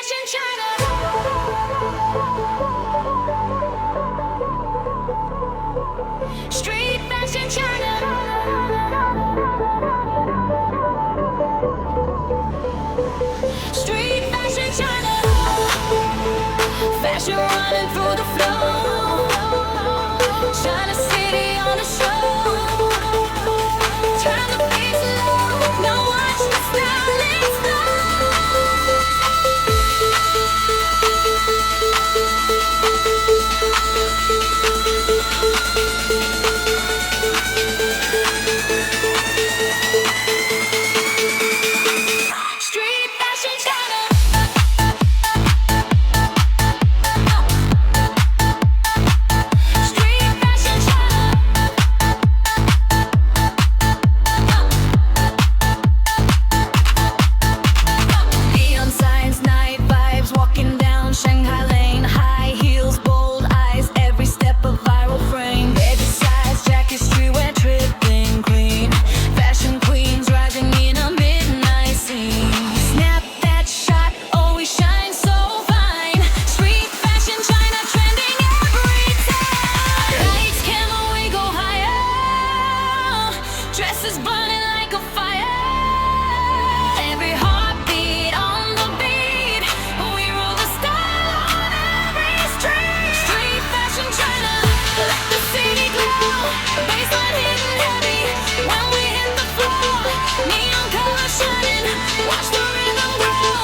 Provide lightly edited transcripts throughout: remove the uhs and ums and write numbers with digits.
fashion China. Street fashion China. Street fashion China. Fashion running through the flow. China City on the show. Turn the bass low. Now watch the stylist flow. Street fashion China. Street fashion China. Neon signs, night vibes, walking down Shanghai Lane. High heels, bold eyes, every step a viral frame. Baby size jacket, streetwear, tripping queen. Fashion queens rising in a midnight scene. Snap that shot, always shine so fine. Street fashion China, trending every time. Lights, camera, we go higher. Dresses burning like a fire. Every heartbeat on the beat. We rule the style on every street. Street fashion China, let the city glow. Baseline hitting heavy when we hit the floor. Neon colors shining, watch the rhythm grow.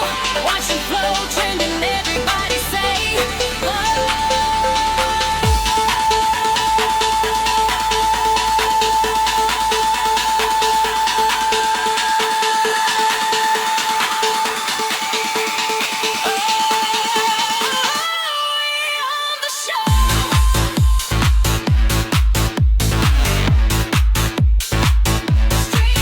Watch it flow, trending, everybody say, whoa. On the show. Street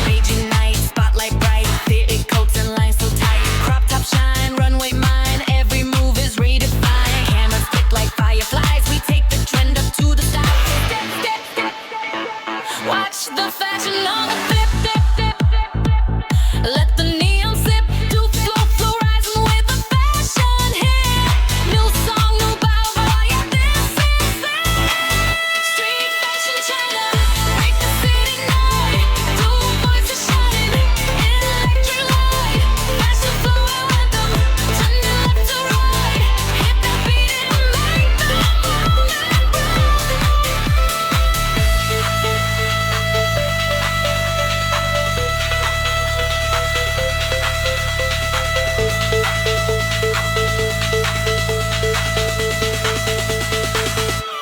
Raging night, spotlight bright, fitted coats and lines so tight. Crop top shine, runway mine, every move is redefined. Cameras click like fireflies, we take the trend up to the sky. Step, step, step. Watch the fashion on the flip, dip, dip, dip. Let the neon sip, do flow, flow rising with a fashion hit. New song, new bow, yeah, this is it. Street fashion China, break the city night. Two voices shining, electric light. Fashion flow and rhythm, turning left to right. Hit that beat and make the moment bright.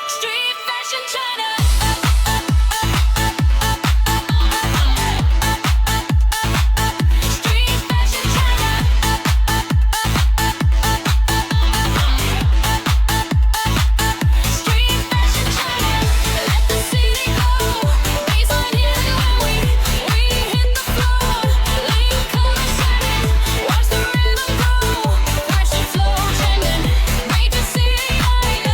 Street fashion China. Street fashion China. Street fashion China. Let the city go. Baseline hitting when we hit the floor. Lane colors shining, watch the rhythm grow. Fashion flow trending, break the city light.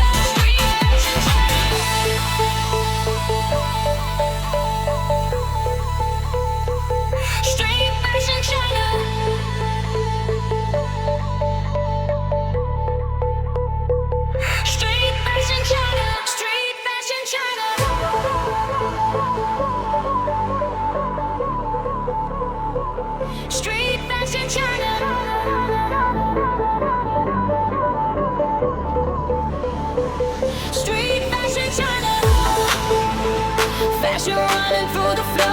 Street fashion China. Street fashion China. Street fashion China. Street fashion China. Street fashion China. Street fashion China. Fashion running through the flow.